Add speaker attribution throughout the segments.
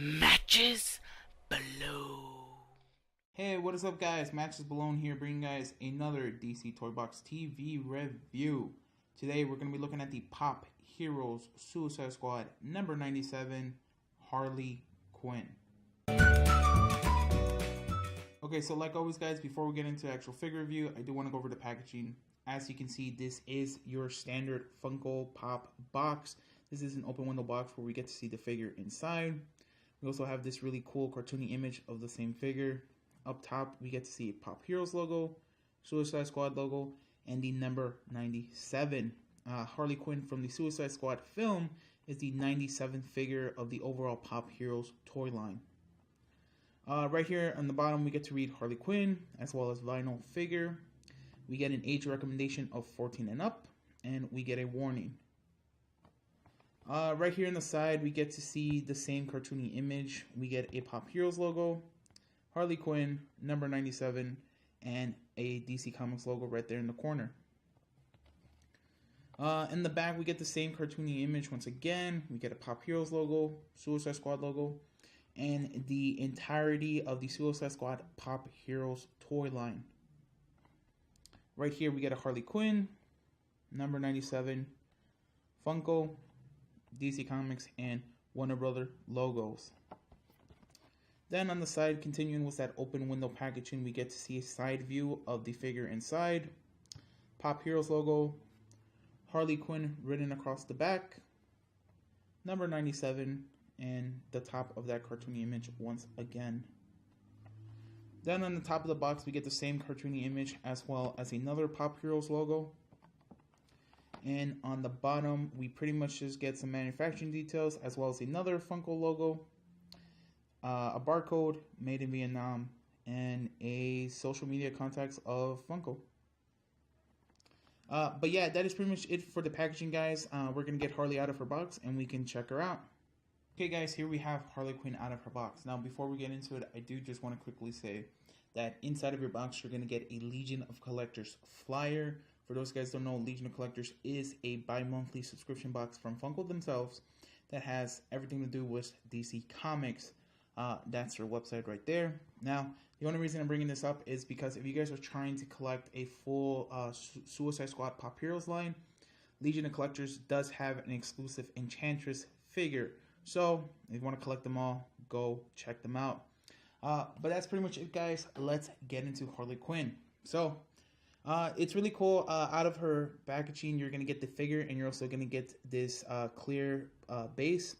Speaker 1: Matches Balone.
Speaker 2: Hey, what is up, guys? Matches Balone here, bringing guys another DC Toy Box TV review. Today, we're going to be looking at the Pop Heroes Suicide Squad number 97, Harley Quinn. Okay, so like always, guys, before we get into the actual figure review, I do want to go over the packaging. As you can see, this is your standard Funko Pop box. This is an open window box where we get to see the figure inside. We also have this really cool cartoony image of the same figure. Up top, we get to see a Pop Heroes logo, Suicide Squad logo, and the number 97. Harley Quinn from the Suicide Squad film is the 97th figure of the overall Pop Heroes toy line. Right here on the bottom, we get to read Harley Quinn, as well as vinyl figure. We get an age recommendation of 14 and up, and we get a warning. Right here on the side, we get to see the same cartoony image. We get a Pop Heroes logo, Harley Quinn, number 97, and a DC Comics logo right there in the corner. In the back, we get the same cartoony image once again. We get a Pop Heroes logo, Suicide Squad logo, and the entirety of the Suicide Squad Pop Heroes toy line. Right here, we get a Harley Quinn, number 97, Funko, DC Comics, and Warner Brother logos. Then on the side, continuing with that open window packaging, we get to see a side view of the figure inside. Pop Heroes logo, Harley Quinn written across the back, number 97, and the top of that cartoony image once again. Then on the top of the box, we get the same cartoony image as well as another Pop Heroes logo. And on the bottom, we pretty much just get some manufacturing details as well as another Funko logo, a barcode, made in Vietnam, and a social media contacts of Funko. But yeah, that is pretty much it for the packaging, guys. We're going to get Harley out of her box and we can check her out. Okay, guys, here we have Harley Quinn out of her box. Now, before we get into it, I do just want to quickly say that inside of your box, you're going to get a Legion of Collectors flyer. For those guys who don't know, Legion of Collectors is a bi-monthly subscription box from Funko themselves that has everything to do with DC Comics. That's their website right there. Now, the only reason I'm bringing this up is because if you guys are trying to collect a full Suicide Squad Pop Heroes line, Legion of Collectors does have an exclusive Enchantress figure. So, if you want to collect them all, go check them out. But that's pretty much it, guys. Let's get into Harley Quinn. So, it's really cool. Out of her packaging, you're going to get the figure, and you're also going to get this clear base.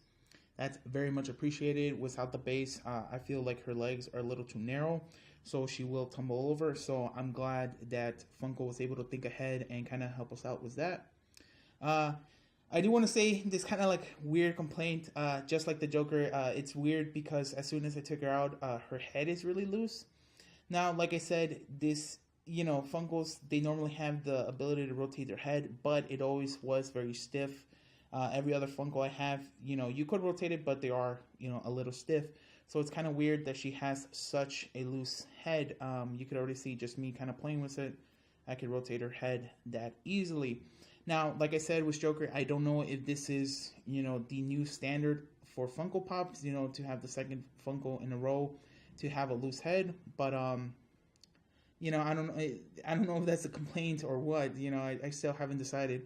Speaker 2: That's very much appreciated. Without the base, I feel like her legs are a little too narrow, so she will tumble over. So I'm glad that Funko was able to think ahead and kind of help us out with that. I do want to say this kind of like weird complaint, just like the Joker. It's weird because as soon as I took her out, her head is really loose. Now, like I said, this, Funkos, they normally have the ability to rotate their head, but it always was very stiff. Every other Funko I have, you could rotate it, but they are, a little stiff. So it's kind of weird that she has such a loose head. You could already see just me kind of playing with it. I could rotate her head that easily. Now, like I said with Joker, I don't know if this is, the new standard for Funko Pops, to have the second Funko in a row to have a loose head. But, I don't know if that's a complaint or what. I still haven't decided.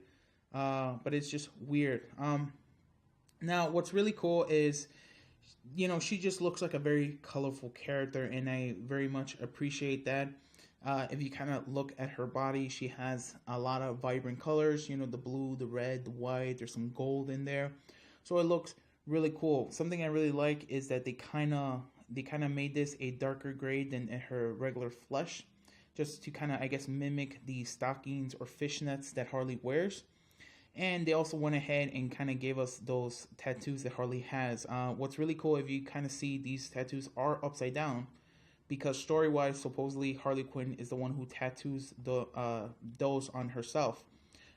Speaker 2: But it's just weird. Now, what's really cool is, she just looks like a very colorful character, and I very much appreciate that. If you kind of look at her body, she has a lot of vibrant colors, the blue, the red, the white, there's some gold in there. So it looks really cool. Something I really like is that they kind of made this a darker gray than her regular flesh, just to kind of, I guess, mimic the stockings or fishnets that Harley wears. And they also went ahead and kind of gave us those tattoos that Harley has. What's really cool, if you kind of see, these tattoos are upside down, because story-wise, supposedly Harley Quinn is the one who tattoos those on herself.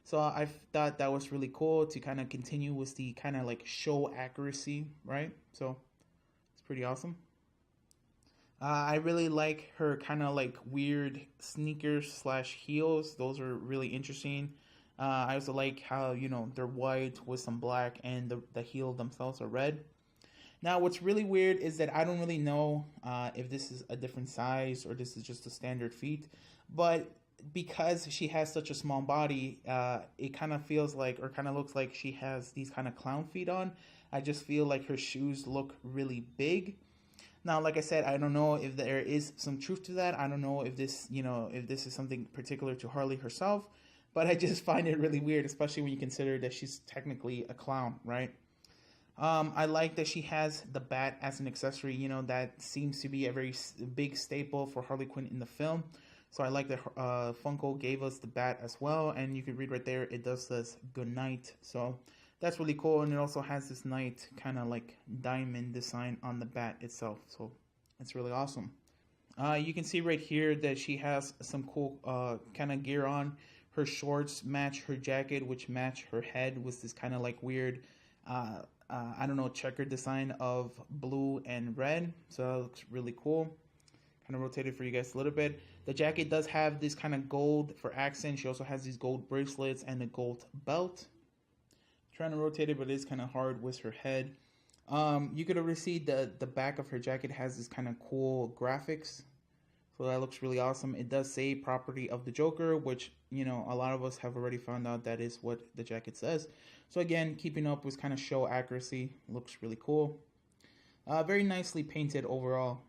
Speaker 2: So I thought that was really cool to kind of continue with the kind of like show accuracy, right? So it's pretty awesome. I really like her kind of like weird sneakers / heels. Those are really interesting. I also like how, they're white with some black, and the heel themselves are red. Now, what's really weird is that I don't really know if this is a different size or this is just a standard feet, but because she has such a small body, it kind of feels like, or kind of looks like she has these kind of clown feet on. I just feel like her shoes look really big. Now, like I said, I don't know if there is some truth to that. I don't know if this, if this is something particular to Harley herself, but I just find it really weird, especially when you consider that she's technically a clown, right? I like that she has the bat as an accessory. That seems to be a very big staple for Harley Quinn in the film. So I like that Funko gave us the bat as well. And you can read right there, it does says good night. So that's really cool. And it also has this knight kind of like diamond design on the bat itself. So it's really awesome. You can see right here that she has some cool kind of gear on. Her shorts match her jacket, which match her head with this kind of like weird I don't know, checkered design of blue and red. So it looks really cool. Kind of rotate it for you guys a little bit. The jacket does have this kind of gold for accent. She also has these gold bracelets and a gold belt. Trying to rotate it, but it is kind of hard with her head. You could already see the back of her jacket has this kind of cool graphics. So that looks really awesome. It does say property of the Joker, which, a lot of us have already found out that is what the jacket says. So again, keeping up with kind of show accuracy. Looks really cool. Very nicely painted overall.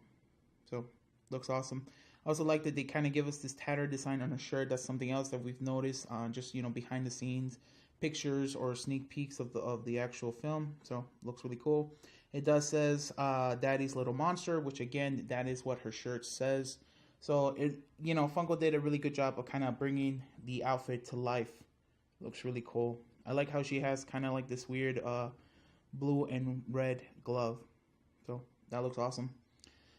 Speaker 2: So looks awesome. I also like that they kind of give us this tattered design on her shirt. That's something else that we've noticed just, behind the scenes pictures or sneak peeks of the actual film. So looks really cool. It does says Daddy's Little Monster, which again, that is what her shirt says. So Funko did a really good job of kind of bringing the outfit to life. Looks really cool. I like how she has kind of like this weird blue and red glove. So that looks awesome.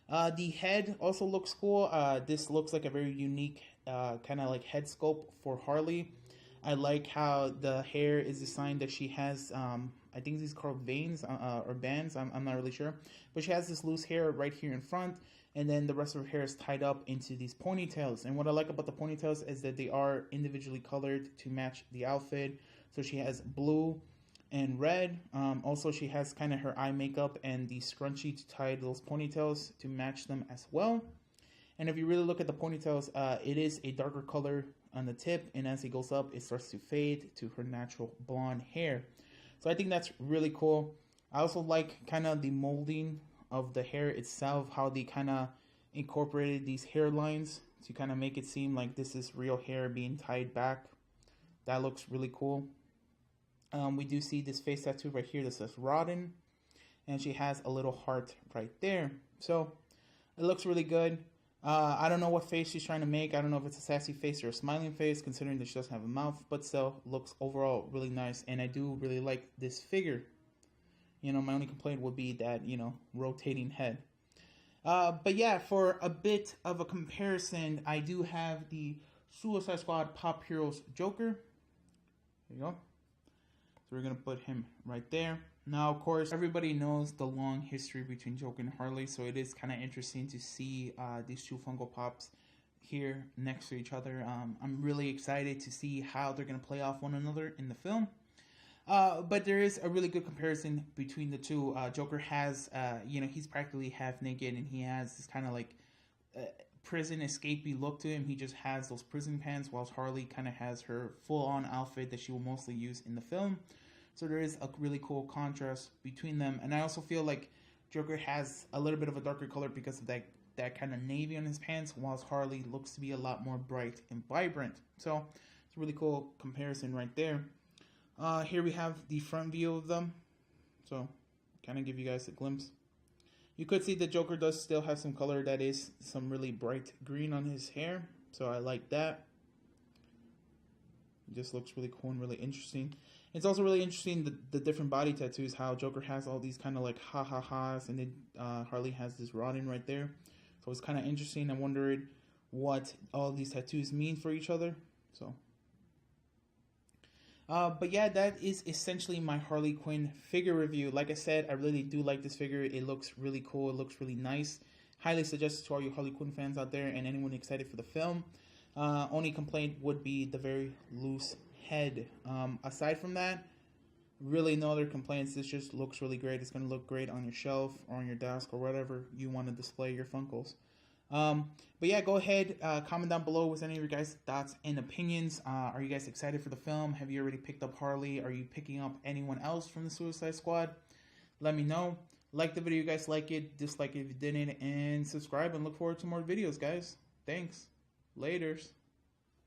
Speaker 2: The head also looks cool. This looks like a very unique kind of like head sculpt for Harley. I like how the hair is designed that she has, I think these are called veins or bands, I'm not really sure. But she has this loose hair right here in front, and then the rest of her hair is tied up into these ponytails. And what I like about the ponytails is that they are individually colored to match the outfit. So she has blue and red. Also, she has kind of her eye makeup and the scrunchie to tie those ponytails to match them as well. And if you really look at the ponytails, it is a darker color on the tip, and as it goes up, it starts to fade to her natural blonde hair. So I think that's really cool. I also like kind of the molding of the hair itself, how they kind of incorporated these hairlines to kind of make it seem like this is real hair being tied back. That looks really cool. We do see this face tattoo right here that says Rodden, and she has a little heart right there. So it looks really good. I don't know what face she's trying to make. I don't know if it's a sassy face or a smiling face, considering that she doesn't have a mouth, but still looks overall really nice. And I do really like this figure. My only complaint would be that, rotating head. But yeah, for a bit of a comparison, I do have the Suicide Squad Pop Heroes Joker. There you go. So we're going to put him right there. Now, of course, everybody knows the long history between Joker and Harley, so it is kind of interesting to see these two Funko Pops here next to each other. I'm really excited to see how they're going to play off one another in the film. But there is a really good comparison between the two. Joker has, he's practically half naked, and he has this kind of like prison escapee look to him. He just has those prison pants, whilst Harley kind of has her full-on outfit that she will mostly use in the film. So there is a really cool contrast between them. And I also feel like Joker has a little bit of a darker color because of that kind of navy on his pants, whilst Harley looks to be a lot more bright and vibrant. So it's a really cool comparison right there. Here we have the front view of them. So kind of give you guys a glimpse. You could see the Joker does still have some color that is some really bright green on his hair. So I like that. It just looks really cool and really interesting. It's also really interesting the different body tattoos, how Joker has all these kind of like ha-ha-has, and then Harley has this Rodden right there. So it's kind of interesting. I wondered what all these tattoos mean for each other. So, but yeah, that is essentially my Harley Quinn figure review. Like I said, I really do like this figure. It looks really cool. It looks really nice. Highly suggested to all you Harley Quinn fans out there and anyone excited for the film. Only complaint would be the very loose head. Aside from that, Really no other complaints. This just looks really great. It's going to look great on your shelf or on your desk or whatever you want to display your Funkos. But yeah, go ahead, comment down below with any of your guys' thoughts and opinions. Are you guys excited for the film? Have you already picked up Harley? Are you picking up anyone else from the Suicide Squad? Let me know. Like the video, you guys like it. Dislike it if you didn't. And subscribe and look forward to more videos, guys. Thanks. Laters.